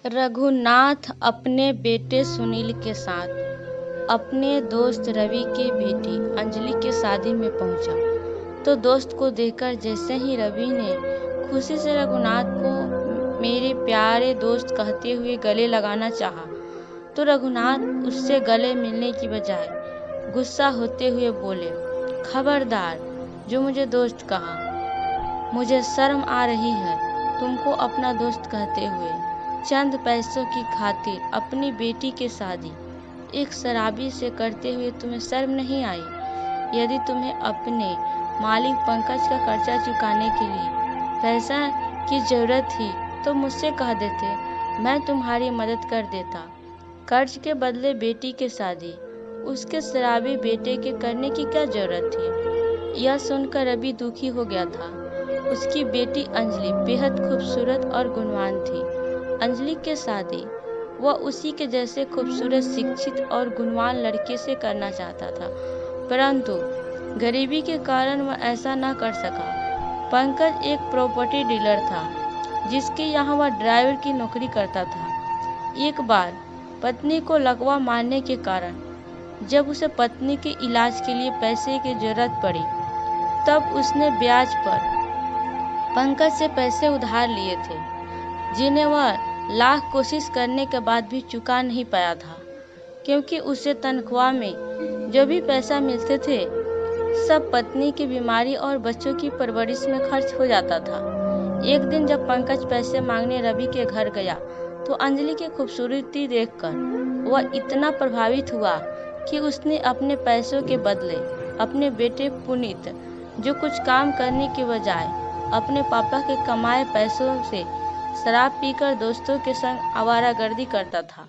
रघुनाथ अपने बेटे सुनील के साथ अपने दोस्त रवि की बेटी अंजलि के शादी में पहुंचा तो दोस्त को देखकर जैसे ही रवि ने खुशी से रघुनाथ को मेरे प्यारे दोस्त कहते हुए गले लगाना चाहा तो रघुनाथ उससे गले मिलने की बजाय गुस्सा होते हुए बोले, खबरदार, जो मुझे दोस्त कहा। मुझे शर्म आ रही है तुमको अपना दोस्त कहते हुए। चंद पैसों की खातिर अपनी बेटी की शादी एक शराबी से करते हुए तुम्हें शर्म नहीं आई? यदि तुम्हें अपने मालिक पंकज का कर्जा चुकाने के लिए पैसा की जरूरत थी तो मुझसे कह देते, मैं तुम्हारी मदद कर देता। कर्ज के बदले बेटी की शादी उसके शराबी बेटे के करने की क्या जरूरत थी? यह सुनकर रवि दुखी हो गया था। उसकी बेटी अंजलि बेहद खूबसूरत और गुणवान थी। अंजलि की शादी वह उसी के जैसे खूबसूरत, शिक्षित और गुणवान लड़के से करना चाहता था, परंतु गरीबी के कारण वह ऐसा न कर सका। पंकज एक प्रॉपर्टी डीलर था जिसके यहाँ वह ड्राइवर की नौकरी करता था। एक बार पत्नी को लकवा मारने के कारण जब उसे पत्नी के इलाज के लिए पैसे की जरूरत पड़ी तब उसने ब्याज पर पंकज से पैसे उधार लिए थे, जिन्हें वह लाख कोशिश करने के बाद भी चुका नहीं पाया था, क्योंकि उसे तनख्वाह में जो भी पैसा मिलते थे सब पत्नी की बीमारी और बच्चों की परवरिश में खर्च हो जाता था। एक दिन जब पंकज पैसे मांगने रवि के घर गया तो अंजलि की खूबसूरती देखकर वह इतना प्रभावित हुआ कि उसने अपने पैसों के बदले अपने बेटे पुनीत, जो कुछ काम करने के बजाय अपने पापा के कमाए पैसों से शराब पीकर दोस्तों के संग आवारागर्दी करता था,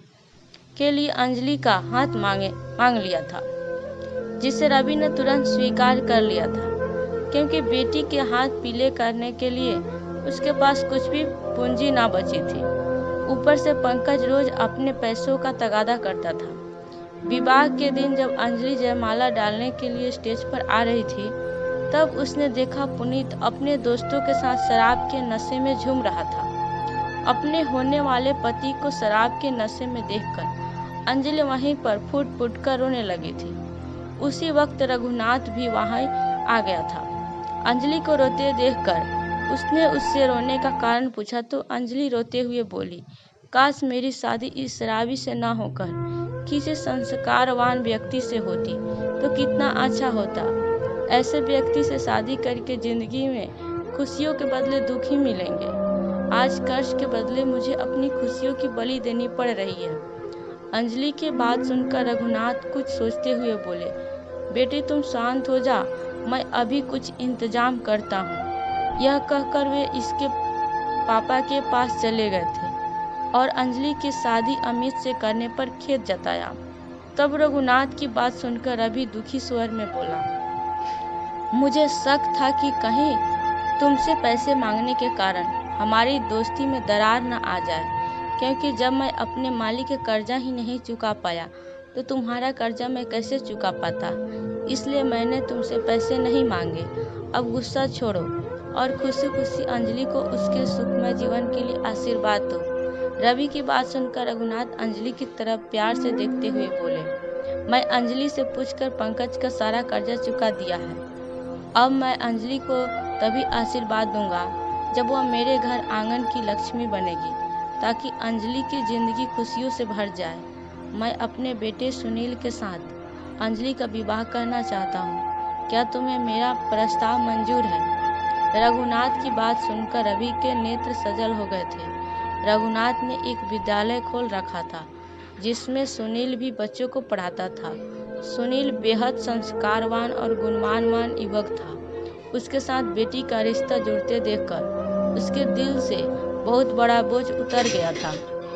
के लिए अंजलि का हाथ मांग लिया था, जिसे रवि ने तुरंत स्वीकार कर लिया था, क्योंकि बेटी के हाथ पीले करने के लिए उसके पास कुछ भी पूंजी ना बची थी। ऊपर से पंकज रोज अपने पैसों का तगादा करता था। विवाह के दिन जब अंजलि जयमाला डालने के लिए स्टेज पर आ रही थी तब उसने देखा पुनीत अपने दोस्तों के साथ शराब के नशे में झूम रहा था। अपने होने वाले पति को शराब के नशे में देखकर अंजलि वहीं पर फूट फूट कर रोने लगी थी। उसी वक्त रघुनाथ भी वहीं आ गया था। अंजलि को रोते देखकर उसने उससे रोने का कारण पूछा तो अंजलि रोते हुए बोली, काश मेरी शादी इस शराबी से न होकर किसी संस्कारवान व्यक्ति से होती तो कितना अच्छा होता। ऐसे व्यक्ति से शादी करके जिंदगी में खुशियों के बदले दुख ही मिलेंगे। आज कर्ज के बदले मुझे अपनी खुशियों की बलि देनी पड़ रही है। अंजलि की बात सुनकर रघुनाथ कुछ सोचते हुए बोले, बेटी तुम शांत हो जा, मैं अभी कुछ इंतजाम करता हूँ। यह कहकर वे इसके पापा के पास चले गए थे और अंजलि की शादी अमित से करने पर खेद जताया। तब रघुनाथ की बात सुनकर रवि दुखी स्वर में बोला, मुझे शक था कि कहीं तुमसे पैसे मांगने के कारण हमारी दोस्ती में दरार न आ जाए, क्योंकि जब मैं अपने मालिक का कर्जा ही नहीं चुका पाया तो तुम्हारा कर्जा मैं कैसे चुका पाता। इसलिए मैंने तुमसे पैसे नहीं मांगे। अब गुस्सा छोड़ो और खुशी खुशी अंजलि को उसके सुखमय जीवन के लिए आशीर्वाद दो। रवि की बात सुनकर रघुनाथ अंजलि की तरफ प्यार से देखते हुए बोले, मैं अंजलि से पूछकर पंकज का सारा कर्जा चुका दिया है। अब मैं अंजलि को तभी आशीर्वाद दूंगा जब वह मेरे घर आंगन की लक्ष्मी बनेगी, ताकि अंजलि की जिंदगी खुशियों से भर जाए। मैं अपने बेटे सुनील के साथ अंजलि का विवाह करना चाहता हूँ। क्या तुम्हें मेरा प्रस्ताव मंजूर है? रघुनाथ की बात सुनकर रवि के नेत्र सजल हो गए थे। रघुनाथ ने एक विद्यालय खोल रखा था जिसमें सुनील भी बच्चों को पढ़ाता था। सुनील बेहद संस्कारवान और गुणवान युवक था। उसके साथ बेटी का रिश्ता जुड़ते देखकर उसके दिल से बहुत बड़ा बोझ उतर गया था,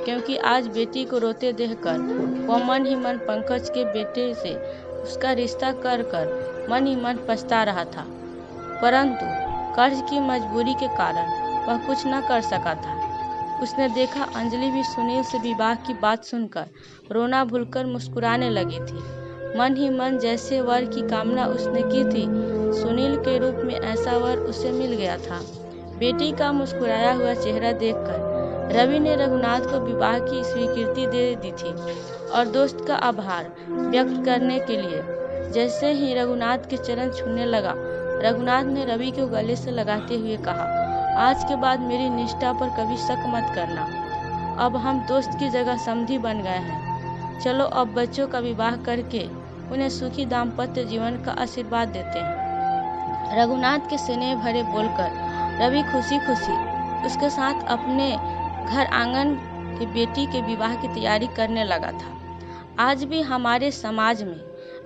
क्योंकि आज बेटी को रोते देखकर वह मन ही मन पंकज के बेटे से उसका रिश्ता कर मन ही मन पछता रहा था, परंतु कर्ज की मजबूरी के कारण वह कुछ न कर सका था। उसने देखा अंजलि भी सुनील से विवाह की बात सुनकर रोना भूलकर मुस्कुराने लगी थी। मन ही मन जैसे वर की कामना उसने की थी, सुनील के रूप में ऐसा वर उसे मिल गया था। बेटी का मुस्कुराया हुआ चेहरा देखकर रवि ने रघुनाथ को विवाह की स्वीकृति दे दी थी और दोस्त का आभार व्यक्त करने के लिए जैसे ही रघुनाथ के चरण छूने लगा, रघुनाथ ने रवि को गले से लगाते हुए कहा, आज के बाद मेरी निष्ठा पर कभी शक मत करना। अब हम दोस्त की जगह समधी बन गए हैं। चलो अब बच्चों का विवाह करके उन्हें सुखी दाम्पत्य जीवन का आशीर्वाद देते हैं। रघुनाथ के स्नेह भरे बोलकर रवि खुशी खुशी उसके साथ अपने घर आंगन की बेटी के विवाह की तैयारी करने लगा था। आज भी हमारे समाज में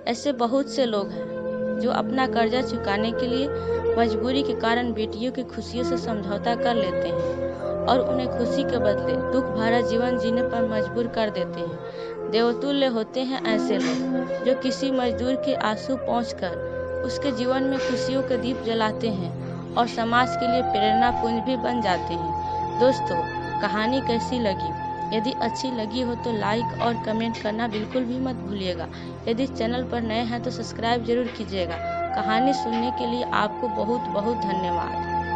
ऐसे बहुत से लोग हैं जो अपना कर्जा चुकाने के लिए मजबूरी के कारण बेटियों की खुशियों से समझौता कर लेते हैं और उन्हें खुशी के बदले दुख भरा जीवन जीने पर मजबूर कर देते हैं। देवतुल्य होते हैं ऐसे लोग जो किसी मजदूर के आंसू पहुंचकर उसके जीवन में खुशियों के दीप जलाते हैं और समाज के लिए प्रेरणा पुंज भी बन जाते हैं। दोस्तों, कहानी कैसी लगी? यदि अच्छी लगी हो तो लाइक और कमेंट करना बिल्कुल भी मत भूलिएगा। यदि चैनल पर नए हैं तो सब्सक्राइब जरूर कीजिएगा। कहानी सुनने के लिए आपको बहुत बहुत धन्यवाद।